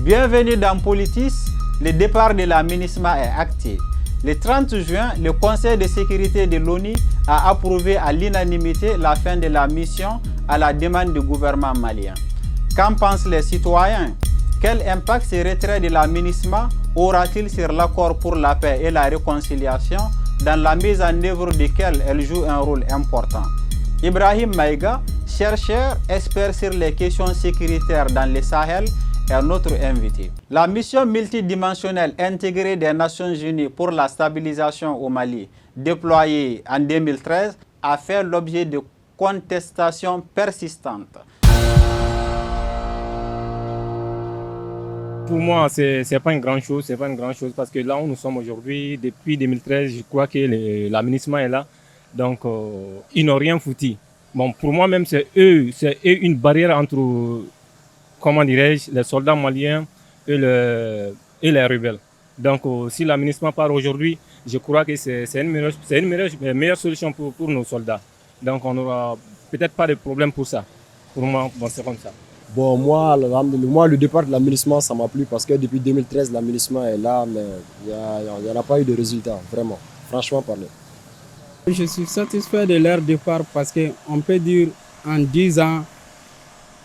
Bienvenue dans Politis, le départ de la MINUSMA est acté. Le 30 juin, le Conseil de sécurité de l'ONU a approuvé à l'unanimité la fin de la mission à la demande du gouvernement malien. Qu'en pensent les citoyens? Quel impact ce retrait de la MINUSMA aura-t-il sur l'accord pour la paix et la réconciliation, dans la mise en œuvre duquel elle joue un rôle important? Ibrahim Maïga, chercheur, expert sur les questions sécuritaires dans le Sahel, est notre invité. La mission multidimensionnelle intégrée des Nations Unies pour la stabilisation au Mali, déployée en 2013, a fait l'objet de contestations persistantes. Pour moi, c'est pas une grande chose, parce que là où nous sommes aujourd'hui, depuis 2013, je crois que la MINUSMA est là, donc ils n'ont rien foutu. Bon, pour moi même, c'est eux une barrière entre, comment dirais-je, les soldats maliens et les rebelles. Donc si la MINUSMA part aujourd'hui, je crois que c'est une meilleure solution pour nos soldats. Donc on n'aura peut-être pas de problème pour ça. Pour moi, bon, c'est comme ça. Bon, moi, le départ de la MINUSMA, ça m'a plu parce que depuis 2013, la MINUSMA est là, mais il n'y en a pas eu de résultat, vraiment, franchement parler. Je suis satisfait de leur départ parce qu'on peut dire en 10 ans,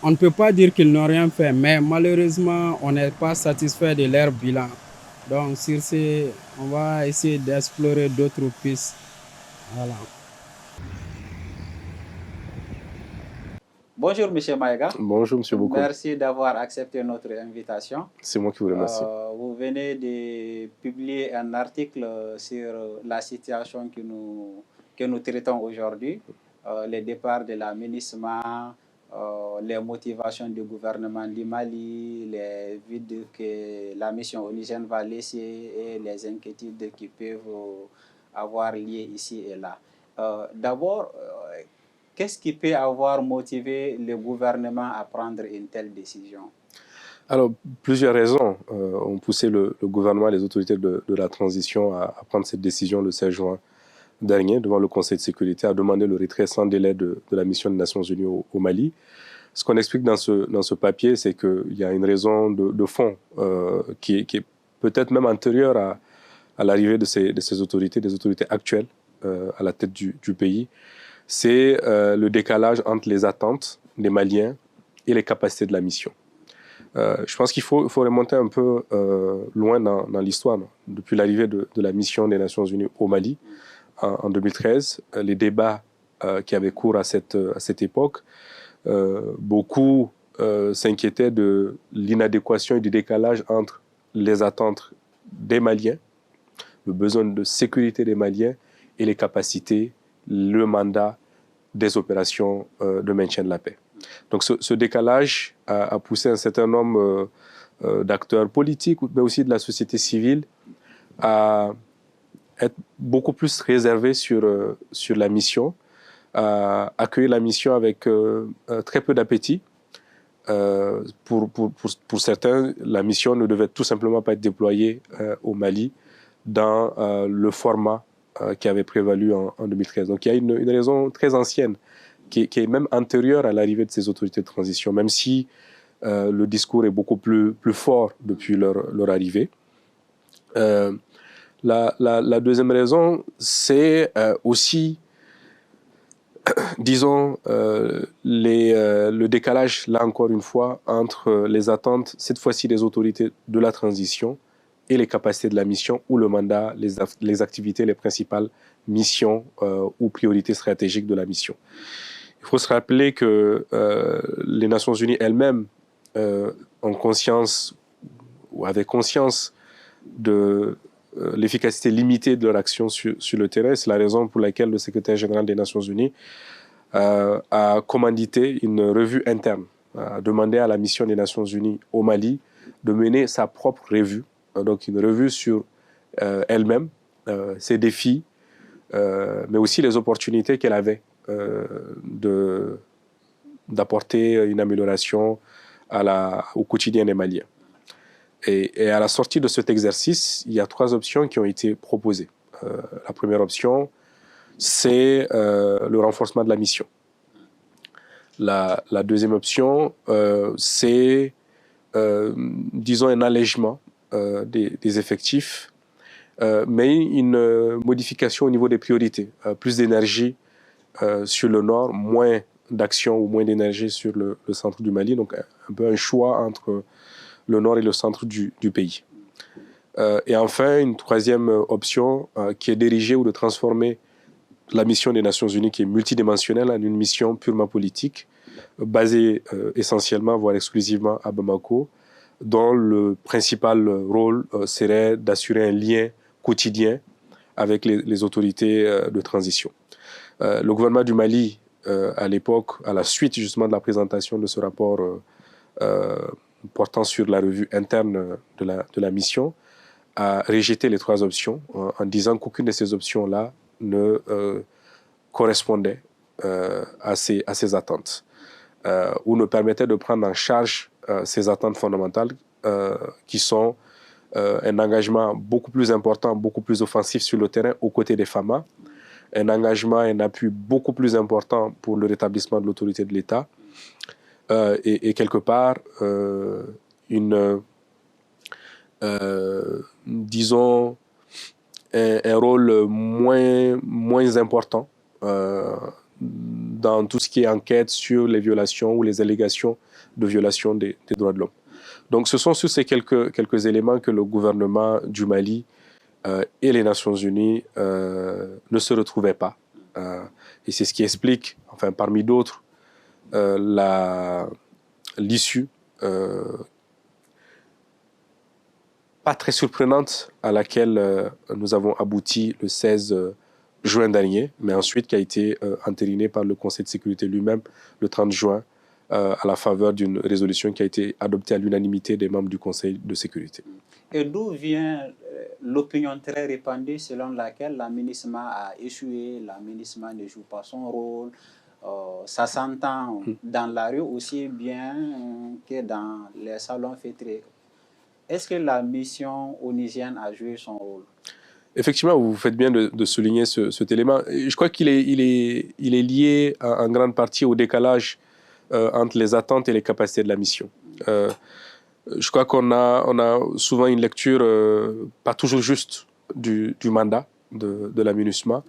on ne peut pas dire qu'ils n'ont rien fait, mais malheureusement, on n'est pas satisfait de leur bilan. Donc, sur ce, on va essayer d'explorer d'autres pistes. Voilà. Bonjour M. Maïga. Bonjour M. Boko. Merci d'avoir accepté notre invitation. C'est moi qui vous remercie. Vous venez de publier un article sur la situation que nous traitons aujourd'hui, le départ de la MINUSMA, les motivations du gouvernement du Mali, les vides que la mission onusienne va laisser et les inquiétudes qui peuvent avoir lieu ici et là. D'abord, qu'est-ce qui peut avoir motivé le gouvernement à prendre une telle décision? Alors, plusieurs raisons ont poussé le gouvernement et les autorités de la transition à prendre cette décision le 16 juin dernier devant le Conseil de sécurité, à demander le retrait sans délai de la mission des Nations Unies au Mali. Ce qu'on explique dans ce papier, c'est qu'il y a une raison de fond qui est peut-être même antérieure à l'arrivée de ces autorités, des autorités actuelles à la tête du pays. C'est le décalage entre les attentes des Maliens et les capacités de la mission. Je pense qu'il faut remonter un peu loin dans l'histoire. Depuis l'arrivée de la mission des Nations Unies au Mali en 2013, les débats qui avaient cours à cette époque, beaucoup s'inquiétaient de l'inadéquation et du décalage entre les attentes des Maliens, le besoin de sécurité des Maliens et les capacités, le mandat des opérations de maintien de la paix. Donc ce décalage a poussé un certain nombre d'acteurs politiques, mais aussi de la société civile, à être beaucoup plus réservés sur la mission, à accueillir la mission avec très peu d'appétit. Pour certains, la mission ne devait tout simplement pas être déployée au Mali dans le format qui avait prévalu en 2013. Donc il y a une raison très ancienne qui est même antérieure à l'arrivée de ces autorités de transition, même si le discours est beaucoup plus fort depuis leur arrivée. La deuxième raison, c'est aussi, disons, le décalage, là encore une fois, entre les attentes, cette fois-ci des autorités de la transition et les capacités de la mission ou le mandat, les activités, les principales missions ou priorités stratégiques de la mission. Il faut se rappeler que les Nations Unies elles-mêmes ont conscience ou avaient conscience de l'efficacité limitée de leur action sur le terrain. C'est la raison pour laquelle le secrétaire général des Nations Unies a commandité une revue interne, a demandé à la mission des Nations Unies au Mali de mener sa propre revue, donc une revue sur elle-même, ses défis, mais aussi les opportunités qu'elle avait d'apporter une amélioration au quotidien des Maliens. Et à la sortie de cet exercice, il y a 3 options qui ont été proposées. La première option, c'est le renforcement de la mission. La deuxième option, c'est disons, un allègement des effectifs, mais une modification au niveau des priorités. Plus d'énergie sur le nord, moins d'action ou moins d'énergie sur le centre du Mali, donc un peu un choix entre le nord et le centre du pays. Et enfin, une troisième option qui est d'ériger ou de transformer la mission des Nations Unies, qui est multidimensionnelle, en une mission purement politique, basée essentiellement, voire exclusivement à Bamako, dont le principal rôle serait d'assurer un lien quotidien avec les autorités de transition. Le gouvernement du Mali, à l'époque, à la suite justement de la présentation de ce rapport portant sur la revue interne de la mission, a rejeté les trois options en disant qu'aucune de ces options-là ne correspondait à ces attentes ou ne permettait de prendre en charge ces attentes fondamentales qui sont un engagement beaucoup plus important, beaucoup plus offensif sur le terrain aux côtés des FAMA, un engagement, un appui beaucoup plus important pour le rétablissement de l'autorité de l'État et quelque part disons, un rôle moins important dans tout ce qui est enquête sur les violations ou les allégations de violations des droits de l'homme. Donc ce sont sur ces quelques éléments que le gouvernement du Mali et les Nations Unies ne se retrouvaient pas. Et c'est ce qui explique, enfin parmi d'autres, l'issue pas très surprenante à laquelle nous avons abouti le 16 juin dernier, mais ensuite qui a été entérinée par le Conseil de sécurité lui-même le 30 juin à la faveur d'une résolution qui a été adoptée à l'unanimité des membres du Conseil de sécurité. Et d'où vient l'opinion très répandue selon laquelle la MINUSMA a échoué, la MINUSMA ne joue pas son rôle, ça s'entend dans la rue aussi bien que dans les salons fêtés. Est-ce que la mission onusienne a joué son rôle? Effectivement, vous faites bien de souligner cet élément. Je crois qu'il est lié en grande partie au décalage entre les attentes et les capacités de la mission. Je crois qu'on a souvent une lecture pas toujours juste du mandat de la MINUSMA.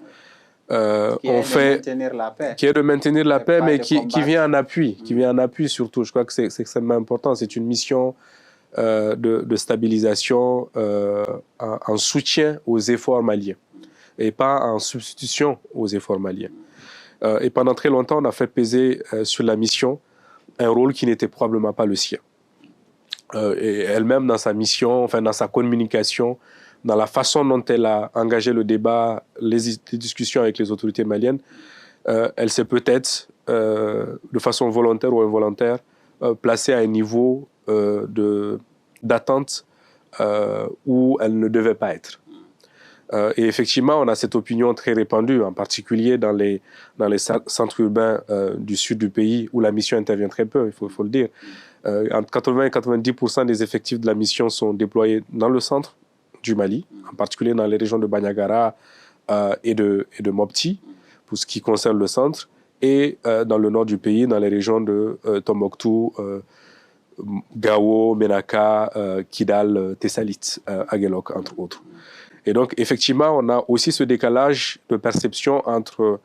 Qui est de maintenir la paix, mais qui vient en appui, surtout. Je crois que c'est extrêmement important. C'est une mission de stabilisation en soutien aux efforts maliens et pas en substitution aux efforts maliens. Et pendant très longtemps, on a fait peser sur la mission un rôle qui n'était probablement pas le sien. Et elle-même, dans sa mission, enfin dans sa communication, dans la façon dont elle a engagé le débat, les discussions avec les autorités maliennes, elle s'est peut-être, de façon volontaire ou involontaire, placée à un niveau d'attente où elle ne devait pas être. Et effectivement, on a cette opinion très répandue, en particulier dans les centres urbains du sud du pays, où la mission intervient très peu, il faut le dire. Entre 80 et 90% des effectifs de la mission sont déployés dans le centre du Mali, en particulier dans les régions de Bandiagara et de Mopti, pour ce qui concerne le centre, et dans le nord du pays, dans les régions de Tombouctou, Gao, Menaka, Kidal, Tessalit, Aguelok, entre autres. Et donc, effectivement, on a aussi ce décalage de perception entre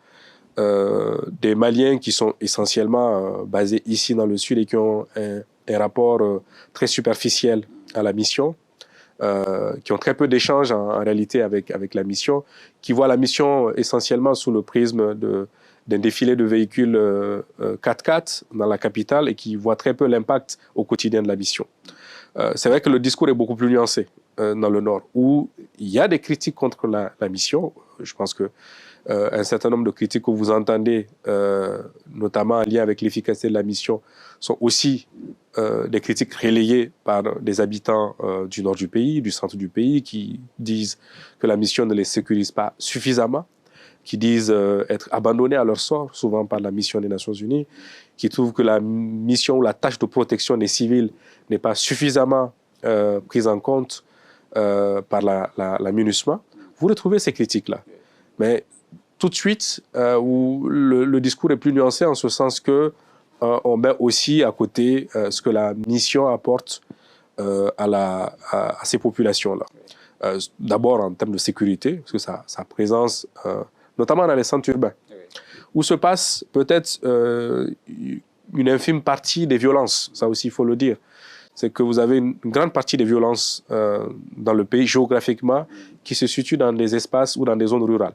des Maliens qui sont essentiellement basés ici dans le sud et qui ont un rapport très superficiel à la mission, qui ont très peu d'échanges en réalité avec la mission, qui voient la mission essentiellement sous le prisme d'un défilé de véhicules 4x4 dans la capitale et qui voient très peu l'impact au quotidien de la mission. C'est vrai que le discours est beaucoup plus nuancé dans le Nord, où il y a des critiques contre la mission. Je pense que un certain nombre de critiques que vous entendez, notamment en lien avec l'efficacité de la mission, sont aussi des critiques relayées par des habitants du nord du pays, du centre du pays, qui disent que la mission ne les sécurise pas suffisamment, qui disent être abandonnés à leur sort, souvent par la mission des Nations Unies, qui trouvent que la mission ou la tâche de protection des civils n'est pas suffisamment prise en compte par la MINUSMA. Vous retrouvez ces critiques-là. Mais tout de suite, où le discours est plus nuancé en ce sens que on met aussi à côté ce que la mission apporte à ces populations-là. D'abord en termes de sécurité, parce que sa présence, notamment dans les centres urbains, où se passe peut-être une infime partie des violences, ça aussi il faut le dire. C'est que vous avez une grande partie des violences dans le pays géographiquement qui se situent dans des espaces ou dans des zones rurales.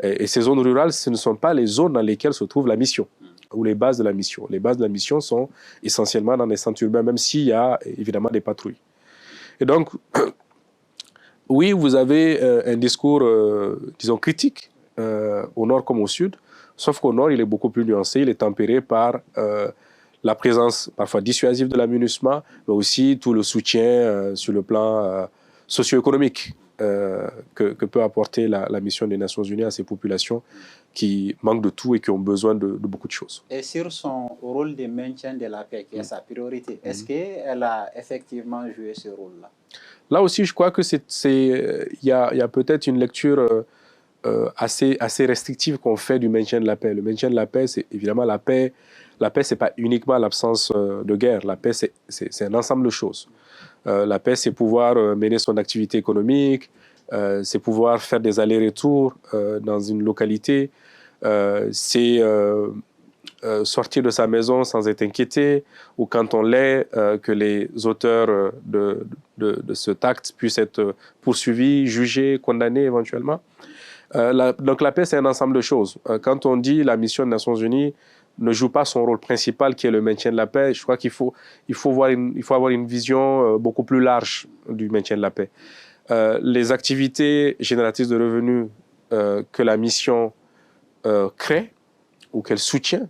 Et ces zones rurales, ce ne sont pas les zones dans lesquelles se trouve la mission ou les bases de la mission. Les bases de la mission sont essentiellement dans les centres urbains, même s'il y a évidemment des patrouilles. Et donc, oui, vous avez un discours, disons, critique au nord comme au sud, sauf qu'au nord, il est beaucoup plus nuancé, il est tempéré par la présence parfois dissuasive de la MINUSMA, mais aussi tout le soutien sur le plan socio-économique que peut apporter la mission des Nations Unies à ces populations qui manquent de tout et qui ont besoin de beaucoup de choses. Et sur son rôle de maintien de la paix, qui est sa priorité, est-ce qu'elle a effectivement joué ce rôle-là? Là aussi, je crois que y a peut-être une lecture assez restrictive qu'on fait du maintien de la paix. Le maintien de la paix, c'est évidemment la paix. La paix, ce n'est pas uniquement l'absence de guerre. La paix, c'est un ensemble de choses. La paix, c'est pouvoir mener son activité économique, c'est pouvoir faire des allers-retours dans une localité, c'est sortir de sa maison sans être inquiété, ou quand on l'est, que les auteurs de cet acte puissent être poursuivis, jugés, condamnés éventuellement. Donc la paix, c'est un ensemble de choses. Quand on dit la mission des Nations Unies ne joue pas son rôle principal qui est le maintien de la paix, je crois qu'il faut avoir une vision beaucoup plus large du maintien de la paix. Les activités génératrices de revenus que la mission crée ou qu'elle soutient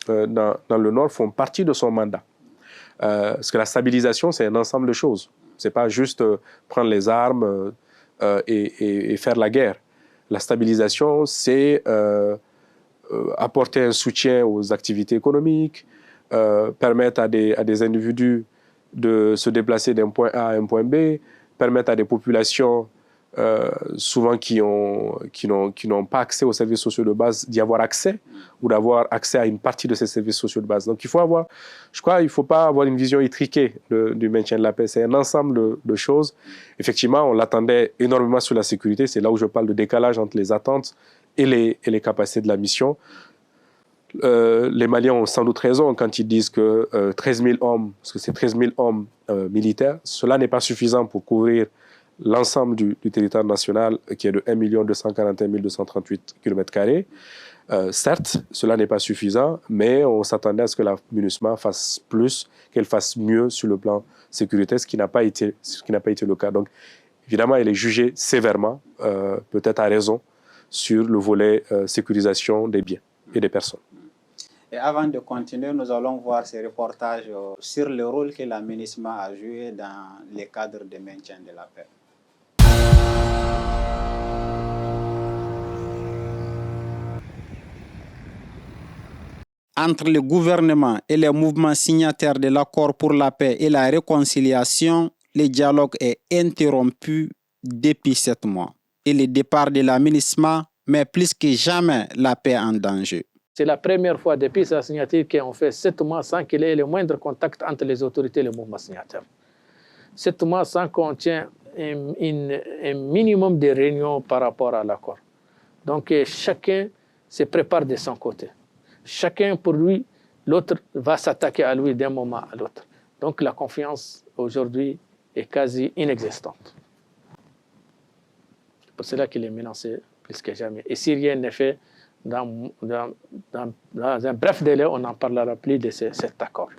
dans le Nord font partie de son mandat. Parce que la stabilisation, c'est un ensemble de choses. Ce n'est pas juste prendre les armes et faire la guerre. La stabilisation, c'est apporter un soutien aux activités économiques, permettre à des individus de se déplacer d'un point A à un point B, permettre à des populations souvent qui n'ont pas accès aux services sociaux de base d'y avoir accès ou d'avoir accès à une partie de ces services sociaux de base. Donc il faut il ne faut pas avoir une vision étriquée du maintien de la paix. C'est un ensemble de choses. Effectivement, on l'attendait énormément sur la sécurité. C'est là où je parle de décalage entre les attentes et les capacités de la mission. Les Maliens ont sans doute raison quand ils disent que 13 000 hommes, parce que c'est 13 000 hommes militaires, cela n'est pas suffisant pour couvrir l'ensemble du territoire national qui est de 1 241 238 km². Certes, cela n'est pas suffisant, mais on s'attendait à ce que la MINUSMA fasse plus, qu'elle fasse mieux sur le plan sécuritaire, ce qui n'a pas été le cas. Donc, évidemment, elle est jugée sévèrement, peut-être à raison, sur le volet sécurisation des biens et des personnes. Et avant de continuer, nous allons voir ces reportages sur le rôle que la MINUSMA a joué dans les cadres de maintien de la paix. Entre le gouvernement et les mouvements signataires de l'accord pour la paix et la réconciliation, le dialogue est interrompu depuis 7 mois. Et le départ de la MINUSMA met plus que jamais la paix en danger. C'est la première fois depuis sa signature qu'on fait 7 mois sans qu'il y ait le moindre contact entre les autorités et le mouvement signataire. 7 mois sans qu'on tienne un minimum de réunions par rapport à l'accord. Donc chacun se prépare de son côté. Chacun pour lui, l'autre va s'attaquer à lui d'un moment à l'autre. Donc la confiance aujourd'hui est quasi inexistante. C'est pour cela qu'il est menacé plus que jamais. Et si rien n'est fait, dans un bref délai, on n'en parlera plus de cet accord.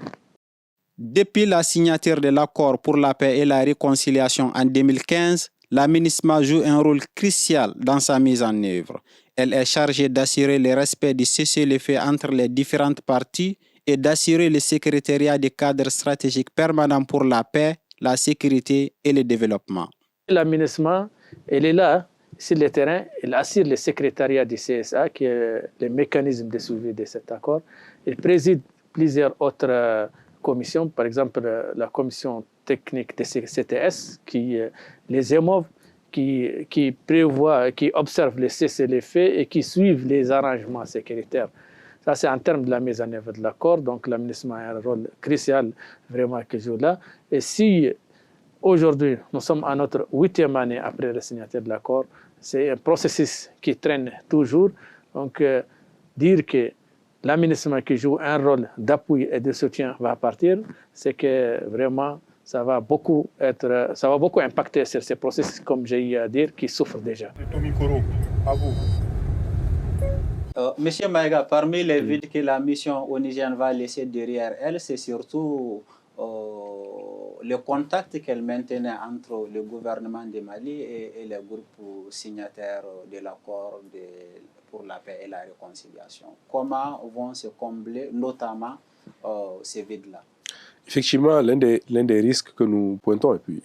Depuis la signature de l'accord pour la paix et la réconciliation en 2015, la MINUSMA joue un rôle crucial dans sa mise en œuvre. Elle est chargée d'assurer le respect du cessez-le-feu entre les différentes parties et d'assurer le secrétariat des cadres stratégiques permanents pour la paix, la sécurité et le développement. La MINUSMA, elle est là, sur le terrain, elle assure le secrétariat du CSA, qui est le mécanisme de suivi de cet accord. Elle préside plusieurs autres commissions, par exemple la commission technique de CTS, qui les émove, qui prévoit, qui observe les cessez-le-feu et qui suivent les arrangements sécuritaires Ça, c'est en termes de la mise en œuvre de l'accord. Donc, la MINUSMA a un rôle crucial vraiment qui joue là. Et si aujourd'hui, nous sommes à notre 8e année après la signature de l'accord, c'est un processus qui traîne toujours. Donc, dire que la MINUSMA qui joue un rôle d'appui et de soutien va partir, c'est que vraiment, ça va beaucoup impacter sur ces processus, comme j'ai eu à dire, qui souffrent déjà. À vous. Monsieur Maïga, parmi les vides que la mission onusienne va laisser derrière elle, c'est surtout le contact qu'elle maintenait entre le gouvernement du Mali et les groupes signataires de l'accord pour la paix et la réconciliation. Comment vont se combler notamment ces vides-là? Effectivement, l'un des risques que nous pointons, et puis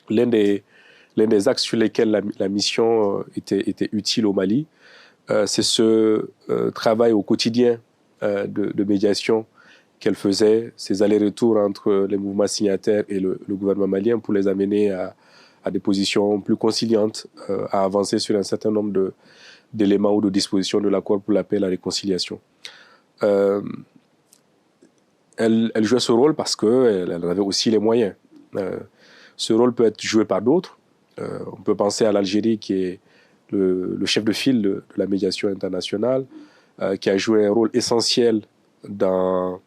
l'un des axes sur lesquels la mission était utile au Mali, c'est ce travail au quotidien de médiation qu'elle faisait, ces allers-retours entre les mouvements signataires et le gouvernement malien pour les amener à des positions plus conciliantes, à avancer sur un certain nombre d'éléments ou de dispositions de l'accord pour la paix et la réconciliation. Elle jouait ce rôle parce qu'elle avait aussi les moyens. Ce rôle peut être joué par d'autres. On peut penser à l'Algérie qui est le chef de file de la médiation internationale, qui a joué un rôle essentiel dans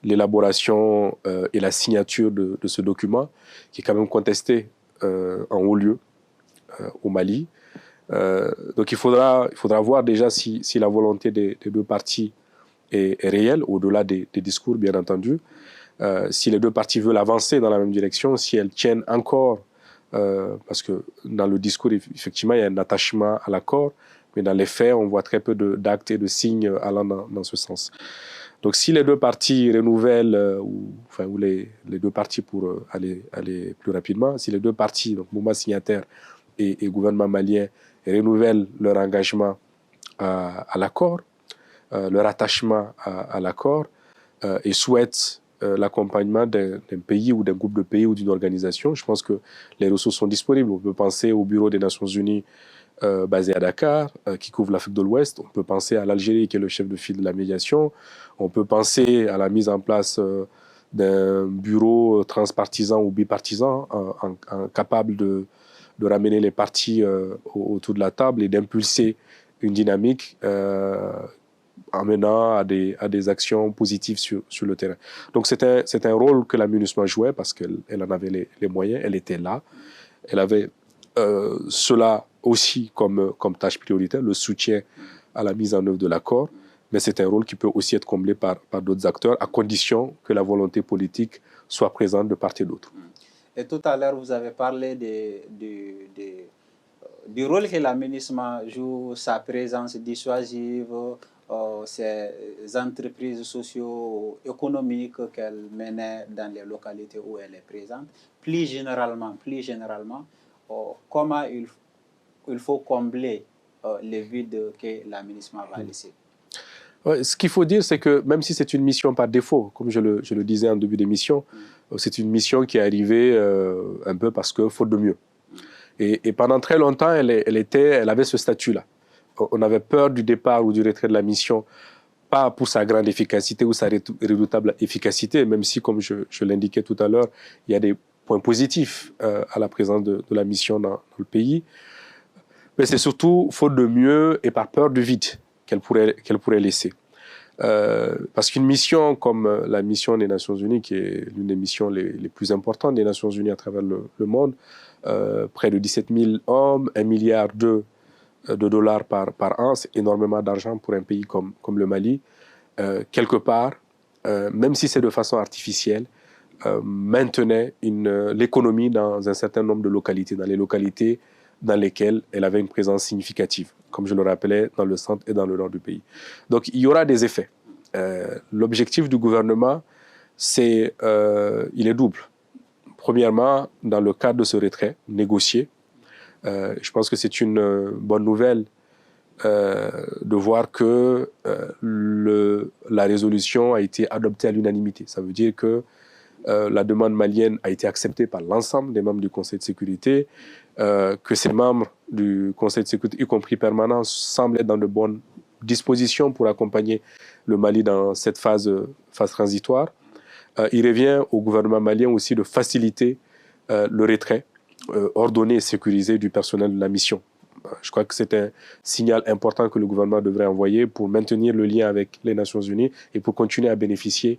l'élaboration et la signature de ce document, qui est quand même contesté en haut lieu au Mali. Donc il faudra voir déjà si la volonté des deux parties est réelle, au-delà des discours bien entendu. Si les deux parties veulent avancer dans la même direction, si elles tiennent encore, parce que dans le discours, effectivement, il y a un attachement à l'accord, mais dans les faits, on voit très peu d'actes et de signes allant dans ce sens. Donc si les deux parties renouvellent, ou les deux parties pour aller plus rapidement, si les deux parties, donc mouvement signataire et gouvernement malien, renouvellent leur engagement à l'accord, leur attachement à l'accord, et souhaitent l'accompagnement d'un pays ou d'un groupe de pays ou d'une organisation, je pense que les ressources sont disponibles. On peut penser au Bureau des Nations Unies basé à Dakar, qui couvre l'Afrique de l'Ouest. On peut penser à l'Algérie, qui est le chef de file de la médiation. On peut penser à la mise en place d'un bureau transpartisan ou bipartisan capable de ramener les parties autour de la table et d'impulser une dynamique amenant à des actions positives sur le terrain. Donc c'est un rôle que la MINUSMA jouait parce qu'elle en avait les moyens, elle était là, elle avait cela aussi comme tâche prioritaire, le soutien à la mise en œuvre de l'accord, mais c'est un rôle qui peut aussi être comblé par d'autres acteurs à condition que la volonté politique soit présente de part et d'autre. Et tout à l'heure, vous avez parlé du rôle que la MINUSMA joue, sa présence dissuasive, ces entreprises socio-économiques qu'elle menait dans les localités où elle est présente. Plus généralement, comment il faut combler les vides que la MINUSMA va laisser? Ouais, ce qu'il faut dire, c'est que même si c'est une mission par défaut, comme je le disais en début d'émission, c'est une mission qui est arrivée un peu parce que faute de mieux. Et pendant très longtemps, elle avait ce statut-là. On avait peur du départ ou du retrait de la mission, pas pour sa grande efficacité ou sa redoutable efficacité, même si, comme je l'indiquais tout à l'heure, il y a des points positifs à la présence de la mission dans le pays. Mais c'est surtout faute de mieux et par peur du vide qu'elle pourrait laisser. Parce qu'une mission comme la mission des Nations Unies, qui est l'une des missions les plus importantes des Nations Unies à travers le monde, près de 17 000 hommes, 1,2 milliard de dollars par an, c'est énormément d'argent pour un pays comme le Mali. Quelque part, même si c'est de façon artificielle, maintenait l'économie dans un certain nombre de localités, dans les localités dans lesquelles elle avait une présence significative, comme je le rappelais, dans le centre et dans le nord du pays. Donc il y aura des effets. L'objectif du gouvernement, il est double. Premièrement, dans le cadre de ce retrait, négocié. Je pense que c'est une bonne nouvelle de voir que la résolution a été adoptée à l'unanimité. Ça veut dire que la demande malienne a été acceptée par l'ensemble des membres du Conseil de sécurité, que ces membres du Conseil de sécurité, y compris permanents, semblent être dans de bonnes dispositions pour accompagner le Mali dans cette phase transitoire. Il revient au gouvernement malien aussi de faciliter le retrait ordonné et sécurisé du personnel de la mission. Je crois que c'est un signal important que le gouvernement devrait envoyer pour maintenir le lien avec les Nations Unies et pour continuer à bénéficier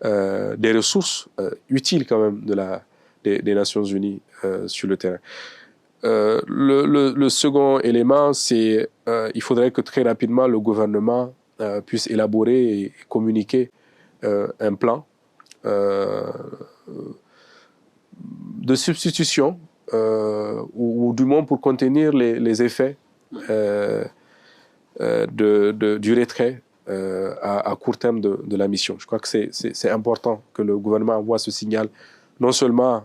des ressources utiles quand même des Nations Unies sur le terrain. Le second élément, c'est il faudrait que très rapidement le gouvernement puisse élaborer et communiquer un plan de substitution ou du moins pour contenir les effets du retrait à court terme de la mission. Je crois que c'est important que le gouvernement envoie ce signal non seulement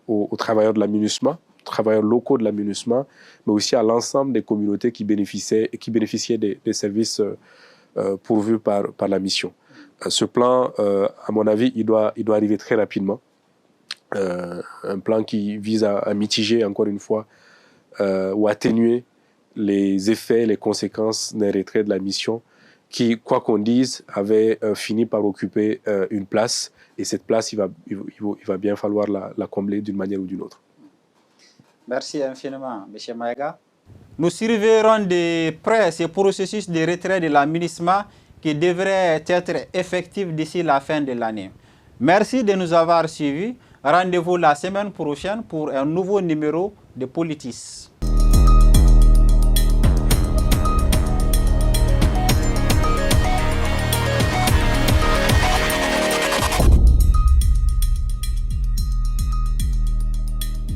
aux travailleurs de la MINUSMA, travailleurs locaux de la MINUSMA, mais aussi à l'ensemble des communautés qui bénéficiaient des services pourvus par la mission. Ce plan, à mon avis, il doit arriver très rapidement. Un plan qui vise à mitiger, encore une fois, ou atténuer les effets, les conséquences d'un retrait de la mission qui, quoi qu'on dise, avait fini par occuper une place. Et cette place, il va bien falloir la combler d'une manière ou d'une autre. Merci infiniment, M. Maïga. Nous surveillerons de près ce processus de retrait de la MINUSMA qui devrait être effectif d'ici la fin de l'année. Merci de nous avoir suivis. Rendez-vous la semaine prochaine pour un nouveau numéro de Politis.